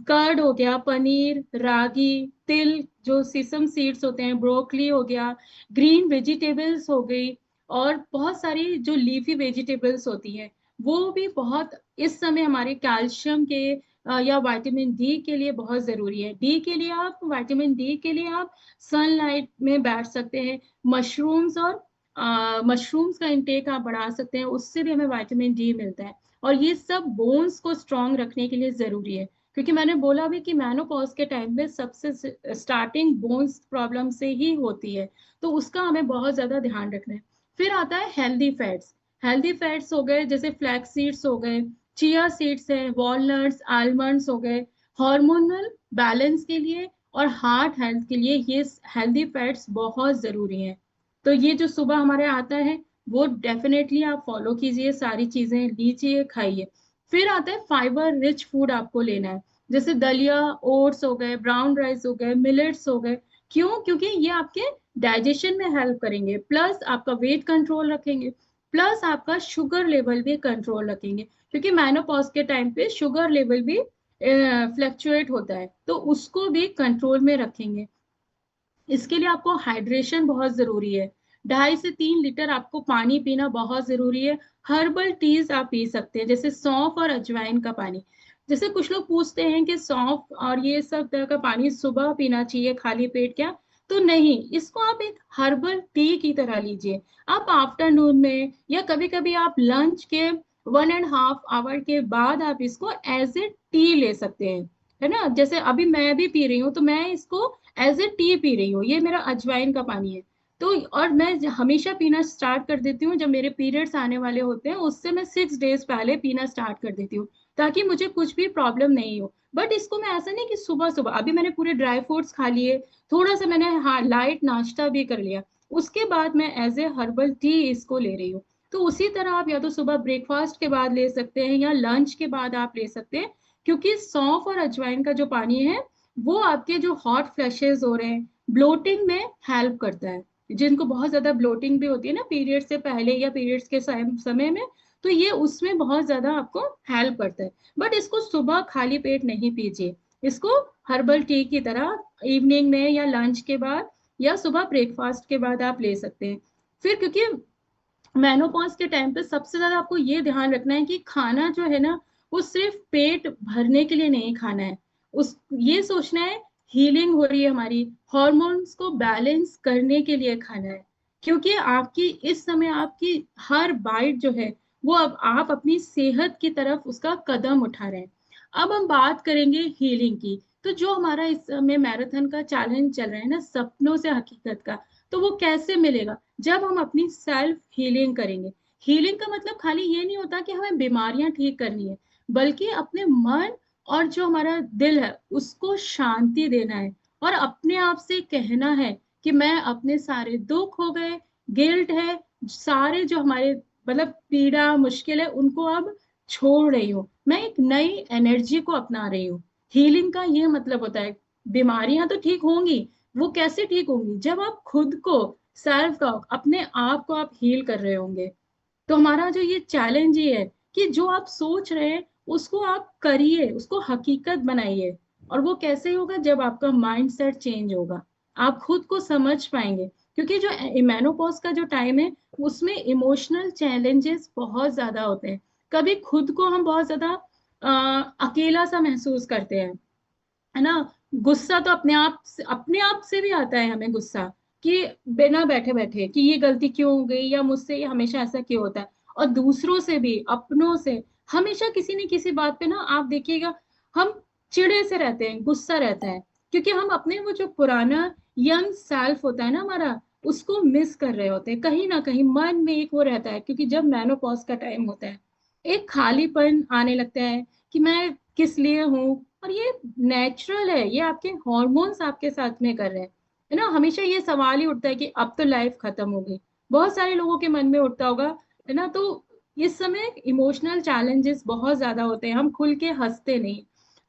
कर्ड हो गया, पनीर, रागी, तिल, जो सीसम सीड्स होते हैं, ब्रोकली हो गया, ग्रीन वेजिटेबल्स हो गई, और बहुत सारी जो लीफी वेजिटेबल्स होती हैं, वो भी बहुत इस समय हमारे कैल्शियम के या विटामिन डी के लिए बहुत जरूरी है। डी के लिए आप, विटामिन डी के लिए आप सनलाइट में बैठ सकते हैं, मशरूम्स और मशरूम्स का इंटेक आप बढ़ा सकते हैं, उससे भी हमें विटामिन डी मिलता है। और ये सब बोन्स को स्ट्रांग रखने के लिए जरूरी है, क्योंकि मैंने बोला भी कि मेनोपॉज के टाइम में सबसे स्टार्टिंग बोन्स प्रॉब्लम से ही होती है, तो उसका हमें बहुत ज्यादा ध्यान रखना है। फिर आता है हेल्दी फैट्स। हेल्दी फैट्स हो गए जैसे फ्लैक्स सीड्स हो गए, चिया सीड्स है, वॉलनट्स, आलमंड्स हो गए। हार्मोनल बैलेंस के लिए और हार्ट हेल्थ के लिए ये हेल्दी फैट्स बहुत जरूरी हैं। तो ये जो सुबह हमारे आता है वो डेफिनेटली आप फॉलो कीजिए, सारी चीजें लीजिए, खाइए। फिर आता है फाइबर रिच फूड आपको लेना है, जैसे दलिया, ओट्स हो गए, ब्राउन राइस हो गए, मिलेट्स हो गए। क्यों? क्योंकि ये आपके डाइजेशन में हेल्प करेंगे, प्लस आपका वेट कंट्रोल रखेंगे, प्लस आपका शुगर लेवल भी कंट्रोल रखेंगे, क्योंकि मेनोपॉज के टाइम पे शुगर लेवल भी फ्लक्चुएट होता है, तो उसको भी कंट्रोल में रखेंगे। इसके लिए आपको हाइड्रेशन बहुत जरूरी है, 2.5 से 3 लीटर आपको पानी पीना बहुत जरूरी है। हर्बल टीज आप पी सकते हैं, जैसे सौंफ और अजवाइन का पानी। जैसे कुछ लोग पूछते हैं कि सौंफ और ये सब तरह का पानी सुबह पीना चाहिए खाली पेट क्या, तो नहीं, इसको आप एक हर्बल टी की तरह लीजिए। आप आफ्टरनून में या कभी कभी आप लंच के 1.5 आवर के बाद आप इसको एज ए टी ले सकते हैं। है ना। जैसे अभी मैं भी पी रही हूँ, तो मैं इसको एज ए टी पी रही हूँ, ये मेरा अजवाइन का पानी है। तो और मैं हमेशा पीना स्टार्ट कर देती हूँ जब मेरे पीरियड्स आने वाले होते हैं, उससे मैं 6 डेज पहले पीना स्टार्ट कर देती हूँ, ताकि मुझे कुछ भी प्रॉब्लम नहीं हो। बट इसको मैं ऐसा नहीं कि सुबह सुबह, अभी मैंने पूरे ड्राई फ्रूट्स खा लिए, थोड़ा सा मैंने हाँ लाइट नाश्ता भी कर लिया, उसके बाद मैं एज ए हर्बल टी इसको ले रही हूँ। तो उसी तरह आप या तो सुबह ब्रेकफास्ट के बाद ले सकते हैं या लंच के बाद आप ले सकते हैं, क्योंकि सौंफ और अजवाइन का जो पानी है वो आपके जो हॉट फ्लैशेस हो रहे हैं, ब्लोटिंग में हेल्प करता है। जिनको बहुत ज्यादा ब्लोटिंग भी होती है ना पीरियड से पहले या पीरियड्स के समय में, तो ये उसमें बहुत ज्यादा आपको हेल्प करता है। बट इसको सुबह खाली पेट नहीं पीजिए, इसको हर्बल टी की तरह इवनिंग में या लंच के बाद या सुबह ब्रेकफास्ट के बाद आप ले सकते हैं। फिर क्योंकि मेनोपॉज के टाइम पे सबसे ज्यादा आपको ये ध्यान रखना है कि खाना जो है ना, वो सिर्फ पेट भरने के लिए नहीं खाना है, उस ये सोचना है हीलिंग हो रही है हमारी, हॉर्मोन्स को बैलेंस करने के लिए खाना है। क्योंकि आपकी इस समय आपकी हर बाइट जो है वो अब आप अपनी सेहत की तरफ उसका कदम उठा रहे हैं। अब हम बात करेंगे हीलिंग की। तो जो हमारा इस समय मैराथन का चैलेंज चल रहा है ना, सपनों से हकीकत का, तो वो कैसे मिलेगा? जब हम अपनी सेल्फ हीलिंग करेंगे। हीलिंग का मतलब खाली ये नहीं होता कि हमें बीमारियां ठीक करनी है, बल्कि अपने मन और जो हमारा दिल है उसको शांति देना है, और अपने आप से कहना है कि मैं अपने सारे दुख हो गए, गिल्ट है, सारे जो हमारे मतलब पीड़ा मुश्किल है, उनको अब छोड़ रही हूँ, मैं एक नई एनर्जी को अपना रही हूँ। हीलिंग का ये मतलब होता है, बीमारियां तो ठीक होंगी, वो कैसे ठीक होंगी? जब आप खुद को सेल्फ टॉक, अपने आप को आप हील कर रहे होंगे। तो हमारा जो ये चैलेंज ये है कि जो आप सोच रहे हैं उसको आप करिए, उसको हकीकत बनाइए। और वो कैसे होगा? जब आपका माइंड सेट चेंज होगा, आप खुद को समझ पाएंगे। क्योंकि जो मेनोपॉज का जो टाइम है उसमें इमोशनल चैलेंजेस बहुत ज्यादा होते हैं। कभी खुद को हम बहुत ज्यादा अकेला सा महसूस करते हैं, है ना। गुस्सा तो अपने आप से भी आता है हमें गुस्सा, कि बिना बैठे बैठे कि ये गलती क्यों हो गई, या मुझसे ये हमेशा ऐसा क्यों होता है। और दूसरों से भी, अपनों से, हमेशा किसी न किसी बात पे ना आप देखिएगा, हम चिड़े से रहते हैं, गुस्सा रहता है, क्योंकि हम अपने वो जो पुराना यंग सेल्फ होता है ना हमारा, उसको मिस कर रहे होते हैं। कहीं ना कहीं मन में एक वो रहता है, क्योंकि जब मेनोपॉज का टाइम होता है एक खालीपन आने लगता है कि मैं किस लिए हूँ। और ये नेचुरल है, ये आपके हॉर्मोन्स आपके साथ में कर रहे हैं, है ना। हमेशा ये सवाल ही उठता है कि अब तो लाइफ खत्म हो गई, बहुत सारे लोगों के मन में उठता होगा, है ना। तो इस समय इमोशनल चैलेंजेस बहुत ज्यादा होते हैं, हम खुल के हंसते नहीं।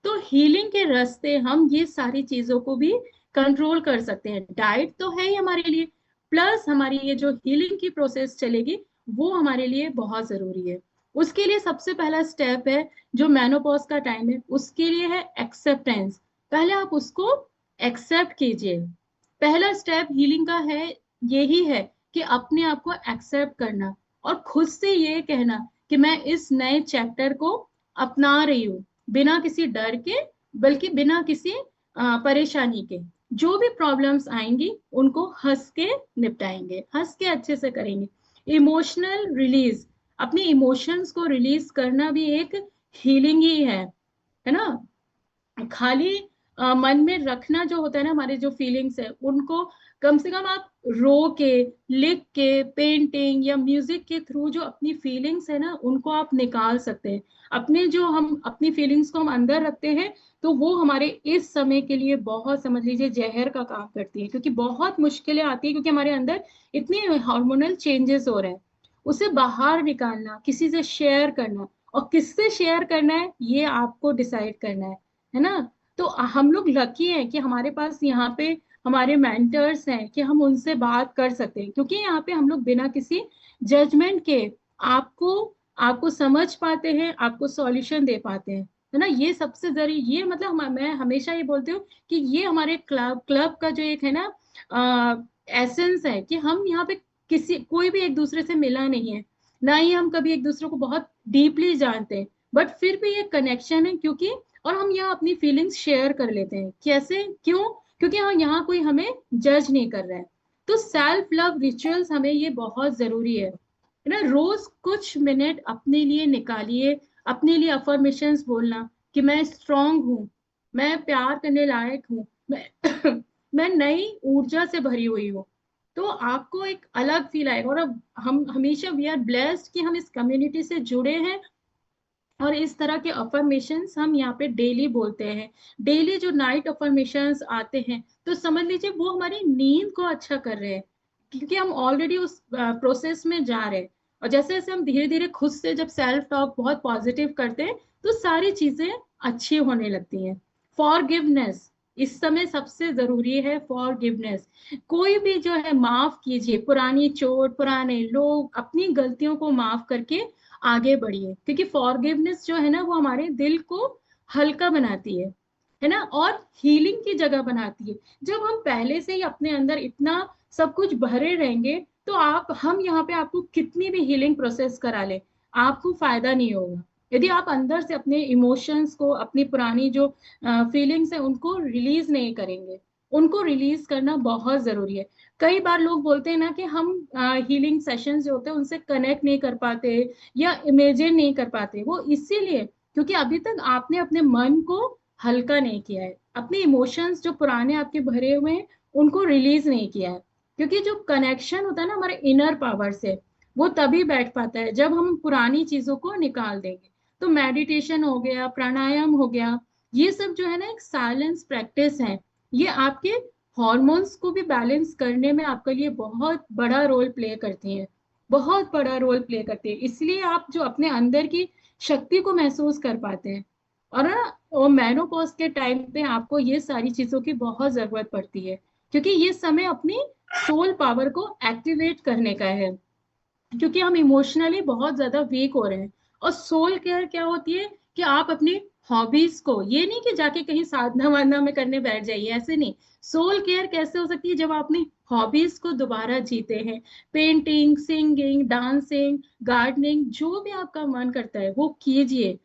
तो हीलिंग के रास्ते हम ये सारी चीजों को भी कंट्रोल कर सकते हैं। डाइट तो है ही हमारे लिए, प्लस हमारी ये जो हीलिंग की प्रोसेस चलेगी वो हमारे लिए बहुत जरूरी है। उसके लिए सबसे पहला स्टेप है, जो मेनोपॉज का टाइम है उसके लिए है एक्सेप्टेंस। पहले आप उसको एक्सेप्ट कीजिए। पहला स्टेप हीलिंग का है, यही है कि अपने आप को एक्सेप्ट करना, और खुद से ये कहना कि मैं इस नए चैप्टर को अपना रही हूँ, बिना किसी डर के, बल्कि बिना किसी परेशानी के। जो भी प्रॉब्लम्स आएंगी उनको हंस के निपटाएंगे, हंस के अच्छे से करेंगे। इमोशनल रिलीज, अपनी इमोशंस को रिलीज करना भी एक हीलिंग ही है ना। खाली मन में रखना जो होता है ना, हमारे जो फीलिंग्स है उनको कम से कम आप रो के, लिख के, पेंटिंग या म्यूजिक के थ्रू जो अपनी फीलिंग्स है ना उनको आप निकाल सकते हैं। अपने जो हम अपनी फीलिंग्स को हम अंदर रखते हैं, तो वो हमारे इस समय के लिए बहुत, समझ लीजिए, जहर का काम करती है, क्योंकि बहुत मुश्किलें आती है, क्योंकि हमारे अंदर इतने हार्मोनल चेंजेस हो रहे हैं। उसे बाहर निकालना, किसी से शेयर करना, और किससे शेयर करना है ये आपको डिसाइड करना है ना। तो हम लोग लकी हैं कि हमारे पास यहाँ पे हमारे मेंटर्स हैं, कि हम उनसे बात कर सकते हैं, क्योंकि यहाँ पे हम लोग बिना किसी जजमेंट के आपको आपको समझ पाते हैं, आपको सॉल्यूशन दे पाते हैं, है ना। ये सबसे जरूरी, ये मतलब मैं हमेशा ये बोलती हूँ कि ये हमारे क्लब क्लब का जो एक है ना एसेंस है, कि हम यहाँ पे किसी कोई भी एक दूसरे से मिला नहीं है, ना ही हम कभी एक दूसरे को बहुत डीपली जानते हैं, बट फिर भी ये कनेक्शन है, क्योंकि और हम यहाँ अपनी फीलिंग्स शेयर कर लेते हैं। कैसे? क्यों? क्योंकि हाँ, यहाँ कोई हमें जज नहीं कर रहा है। तो सेल्फ लव रिचुअल्स हमें ये बहुत जरूरी है ना। रोज कुछ मिनट अपने लिए निकालिए, अपने लिए अफर्मेशंस बोलना कि मैं स्ट्रांग हूँ, मैं प्यार करने लायक हूँ, मैं मैं नई ऊर्जा से भरी हुई हूँ। तो आपको एक अलग फील आएगा। और अब हम हमेशा वी आर ब्लेस्ड कि हम इस कम्युनिटी से जुड़े हैं, और इस तरह के अफर्मेशंस हम यहाँ पे डेली बोलते हैं। डेली जो नाइट अफर्मेशंस आते हैं, तो समझ लीजिए वो हमारी नींद को अच्छा कर रहे हैं, क्योंकि हम ऑलरेडी उस प्रोसेस में जा रहे हैं। और जैसे जैसे हम धीरे धीरे खुद से जब सेल्फ टॉक बहुत पॉजिटिव करते हैं, तो सारी चीजें अच्छी होने लगती हैं। फॉरगिवनेस इस समय सबसे जरूरी है, फॉरगिवनेस। कोई भी जो है माफ कीजिए, पुरानी चोट, पुराने लोग, अपनी गलतियों को माफ करके आगे बढ़िए, क्योंकि फॉरगिवनेस जो है ना वो हमारे दिल को हल्का बनाती है ना, और हीलिंग की जगह बनाती है। जब हम पहले से ही अपने अंदर इतना सब कुछ भरे रहेंगे, तो आप हम यहाँ पे आपको कितनी भी हीलिंग प्रोसेस करा ले, आपको फायदा नहीं होगा। यदि आप अंदर से अपने इमोशंस को, अपनी पुरानी जो फीलिंग्स है उनको रिलीज नहीं करेंगे। उनको रिलीज करना बहुत जरूरी है। कई बार लोग बोलते हैं ना कि हम हीलिंग सेशंस जो होते हैं उनसे कनेक्ट नहीं कर पाते या इमेजिन नहीं कर पाते। वो इसीलिए क्योंकि अभी तक आपने अपने मन को हल्का नहीं किया है, अपने इमोशंस जो पुराने आपके भरे हुए हैं उनको रिलीज नहीं किया है। क्योंकि जो कनेक्शन होता है ना हमारे इनर पावर से, वो तभी बैठ पाता है जब हम पुरानी चीजों को निकाल देंगे। तो मेडिटेशन हो गया, प्राणायाम हो गया, ये सब जो है ना एक साइलेंस प्रैक्टिस है। ये आपके हॉर्मोन्स को भी बैलेंस करने में आपके लिए बहुत बड़ा रोल प्ले करती हैं, बहुत बड़ा रोल प्ले करती है। इसलिए आप जो अपने अंदर की शक्ति को महसूस कर पाते हैं। और ना वो मेनोपॉज के टाइम पे आपको ये सारी चीजों की बहुत जरूरत पड़ती है, क्योंकि ये समय अपनी सोल पावर को एक्टिवेट करने का है। क्योंकि हम इमोशनली बहुत ज्यादा वीक हो रहे हैं। और सोल केयर क्या होती है कि आप अपनी हॉबीज को, ये नहीं कि जाके कहीं साधना वाधना में करने बैठ जाइए, ऐसे नहीं। सोल केयर कैसे हो सकती है, जब आप अपनी हॉबीज को दोबारा जीते हैं। पेंटिंग, सिंगिंग, डांसिंग, गार्डनिंग, जो भी आपका मन करता है वो कीजिए।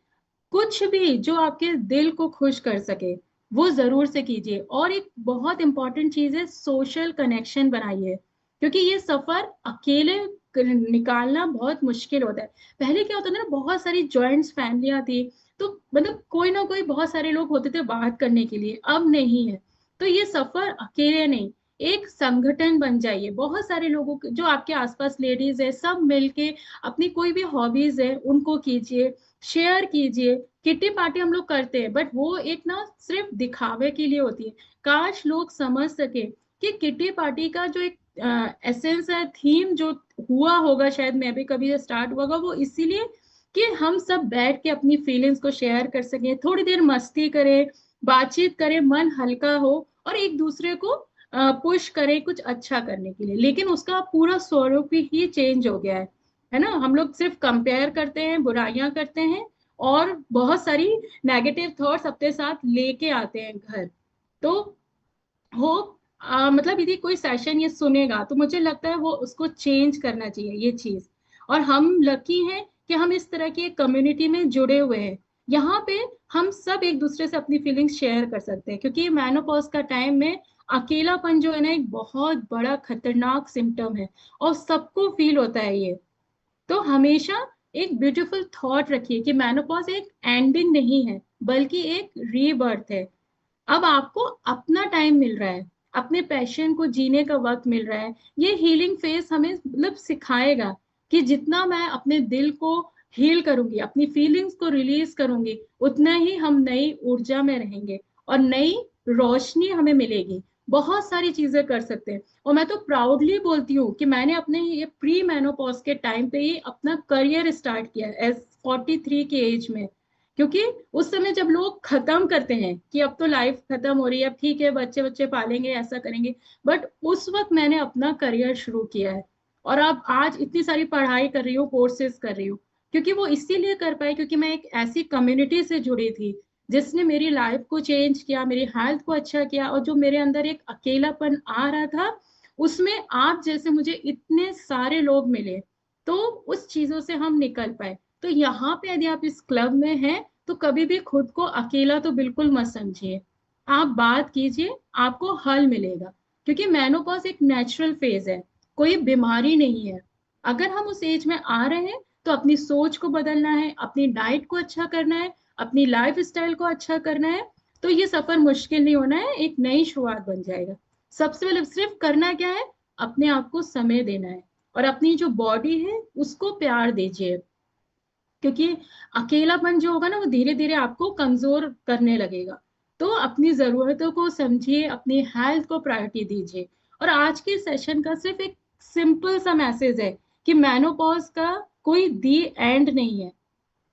कुछ भी जो आपके दिल को खुश कर सके वो जरूर से कीजिए। और एक बहुत इंपॉर्टेंट चीज है, सोशल कनेक्शन बनाइए। क्योंकि ये सफर अकेले निकालना बहुत मुश्किल होता है। पहले क्या होता था ना, बहुत सारी जॉइंट्स फैमिलियां थी, तो मतलब कोई ना कोई, बहुत सारे लोग होते थे बात करने के लिए, अब नहीं है। तो ये सफर अकेले नहीं, एक संगठन बन जाइए। बहुत सारे लोगों जो आपके आसपास लेडीज है, सब मिलके अपनी कोई भी हॉबीज है उनको कीजिए, शेयर कीजिए। किट्टी पार्टी हम लोग करते हैं, बट वो एक ना सिर्फ दिखावे के लिए होती है। काश लोग समझ सके कि किट्टी पार्टी का जो एक एसेंस है, थीम जो हुआ होगा, शायद मैं भी कभी स्टार्ट हुआ होगा, वो इसीलिए कि हम सब बैठ के अपनी फीलिंग्स को शेयर कर सकें, थोड़ी देर मस्ती करें, बातचीत करें, मन हल्का हो, और एक दूसरे को पुश करें कुछ अच्छा करने के लिए। लेकिन उसका पूरा स्वरूप ही चेंज हो गया है ना। हम लोग सिर्फ कंपेयर करते हैं, बुराइयां करते हैं, और बहुत सारी नेगेटिव थॉट्स अपने साथ लेके आते हैं घर। तो हो मतलब यदि कोई सेशन ये सुनेगा, तो मुझे लगता है वो उसको चेंज करना चाहिए ये चीज। और हम लकी हैं कि हम इस तरह की एक कम्युनिटी में जुड़े हुए हैं। यहाँ पे हम सब एक दूसरे से अपनी फीलिंग्स शेयर कर सकते हैं, क्योंकि मेनोपॉज का टाइम में अकेलापन जो है ना एक बहुत बड़ा खतरनाक सिम्टम है, और सबको फील होता है ये। तो हमेशा एक ब्यूटीफुल थॉट रखिए कि मेनोपॉज एक एंडिंग नहीं है, बल्कि एक रीबर्थ है। अब आपको अपना टाइम मिल रहा है, अपने पैशन को जीने का वक्त मिल रहा है। ये हीलिंग फेज हमें मतलब सिखाएगा कि जितना मैं अपने दिल को हील करूंगी, अपनी फीलिंग्स को रिलीज करूंगी, उतना ही हम नई ऊर्जा में रहेंगे, और नई रोशनी हमें मिलेगी। बहुत सारी चीजें कर सकते हैं। और मैं तो प्राउडली बोलती हूँ कि मैंने अपने ये प्री मेनोपॉज के टाइम पे ही अपना करियर स्टार्ट किया एज 43 की एज में। क्योंकि उस समय जब लोग खत्म करते हैं कि अब तो लाइफ खत्म हो रही है, अब ठीक है बच्चे बच्चे पालेंगे, ऐसा करेंगे, बट उस वक्त मैंने अपना करियर शुरू किया है। और अब आज इतनी सारी पढ़ाई कर रही हूँ, कोर्सेज कर रही हूँ, क्योंकि वो इसीलिए कर पाई क्योंकि मैं एक ऐसी कम्युनिटी से जुड़ी थी जिसने मेरी लाइफ को चेंज किया, मेरी हेल्थ को अच्छा किया। और जो मेरे अंदर एक अकेलापन आ रहा था, उसमें आप जैसे मुझे इतने सारे लोग मिले, तो उस चीजों से हम निकल पाए। तो यहाँ पे यदि आप इस क्लब में हैं, तो कभी भी खुद को अकेला तो बिल्कुल मत समझिए। आप बात कीजिए, आपको हल मिलेगा। क्योंकि मेनोपॉज एक नेचुरल फेज है, कोई बीमारी नहीं है। अगर हम उस एज में आ रहे हैं, तो अपनी सोच को बदलना है, अपनी डाइट को अच्छा करना है, अपनी लाइफ स्टाइल को अच्छा करना है, तो ये सफर मुश्किल नहीं होना है, एक नई शुरुआत बन जाएगा। सबसे पहले सिर्फ करना क्या है, अपने आप को समय देना है और अपनी जो बॉडी है उसको प्यार दीजिए, क्योंकि अकेलापन जो होगा ना वो धीरे धीरे आपको कमजोर करने लगेगा। तो अपनी जरूरतों को समझिए, अपनी हेल्थ को प्रायोरिटी दीजिए। और आज के सेशन का सिर्फ एक सिंपल सा मैसेज है कि मेनोपॉज का कोई दी एंड नहीं है,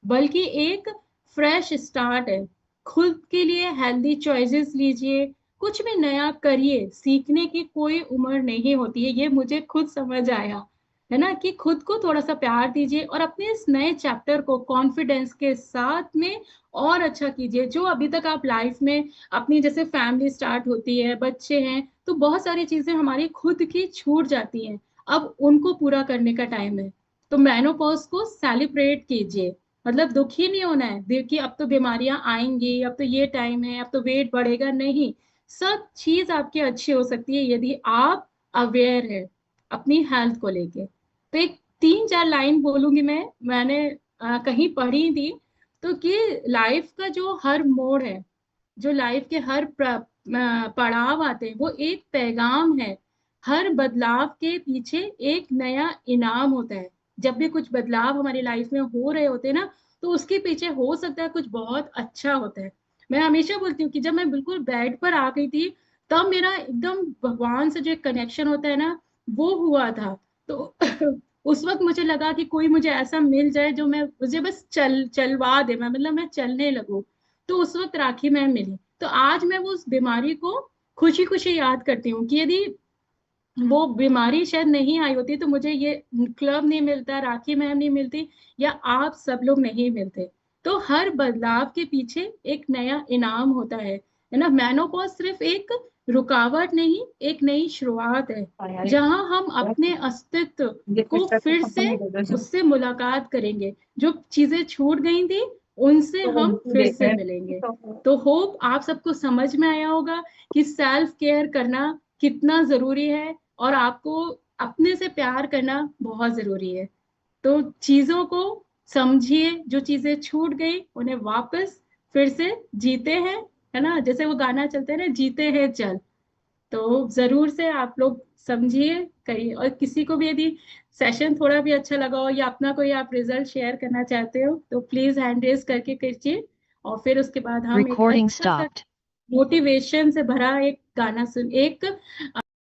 बल्कि एक फ्रेश स्टार्ट है। खुद के लिए हेल्दी चॉइसेस लीजिए, कुछ भी नया करिए, सीखने की कोई उम्र नहीं होती है, ये मुझे खुद समझ आया है ना, कि खुद को थोड़ा सा प्यार दीजिए और अपने इस नए चैप्टर को कॉन्फिडेंस के साथ में और अच्छा कीजिए। जो अभी तक आप लाइफ में अपनी, जैसे फैमिली स्टार्ट होती है, बच्चे हैं, तो बहुत सारी चीजें हमारी खुद की छूट जाती हैं, अब उनको पूरा करने का टाइम है। तो मेनोपॉज को सेलिब्रेट कीजिए, मतलब दुखी नहीं होना है देखिए अब तो बीमारियां आएंगी, अब तो ये टाइम है, अब तो वेट बढ़ेगा, नहीं। सब चीज आपकी अच्छी हो सकती है यदि आप अवेयर है अपनी हेल्थ को लेके। तो एक 3-4 लाइन बोलूंगी मैंने कहीं पढ़ी थी, तो कि लाइफ का जो हर मोड़ है, जो लाइफ के हर पड़ाव आते हैं, वो एक पैगाम है। हर बदलाव के पीछे एक नया इनाम होता है। जब भी कुछ बदलाव हमारी लाइफ में हो रहे होते हैं ना, तो उसके पीछे हो सकता है कुछ बहुत अच्छा होता है। मैं हमेशा बोलती हूँ कि जब मैं बिल्कुल बेड पर आ गई थी, तब मेरा एकदम भगवान से जो एक कनेक्शन होता है ना, वो हुआ था। तो उस वक्त मुझे लगा कि कोई मुझे ऐसा मिल जाए जो मैं, मुझे बस चलवा दे, मैं मतलब मैं चलने लगूं। तो उस वक्त राखी मैम मिली। तो आज मैं वो उस बीमारी को खुशी खुशी याद करती हूँ कि यदि वो बीमारी शायद नहीं आई होती तो मुझे ये क्लब नहीं मिलता, राखी मैम नहीं मिलती, या आप सब लोग नहीं मिलते। तो हर बदलाव के पीछे एक नया इनाम होता है ना। मेनोपॉज सिर्फ एक रुकावट नहीं, एक नई शुरुआत है, जहां हम अपने अस्तित्व को फिर से उससे मुलाकात करेंगे। जो चीजें छूट गई थी उनसे हम फिर से मिलेंगे। तो होप आप सबको समझ में आया होगा कि सेल्फ केयर करना कितना जरूरी है, और आपको अपने से प्यार करना बहुत जरूरी है। तो चीजों को समझिए, जो चीजें छूट गई उन्हें वापस फिर से जीते हैं, है ना, जैसे वो गाना चलते हैं ना, जीते हैं चल। तो जरूर से आप लोग समझिए, करिए। और किसी को भी यदि सेशन थोड़ा भी अच्छा लगा हो या अपना कोई आप रिजल्ट शेयर करना चाहते हो तो प्लीज हैंड रेज करके कीजिए। और फिर उसके बाद हम एक Recording अच्छा सा stopped. मोटिवेशन से भरा एक गाना सुन, एक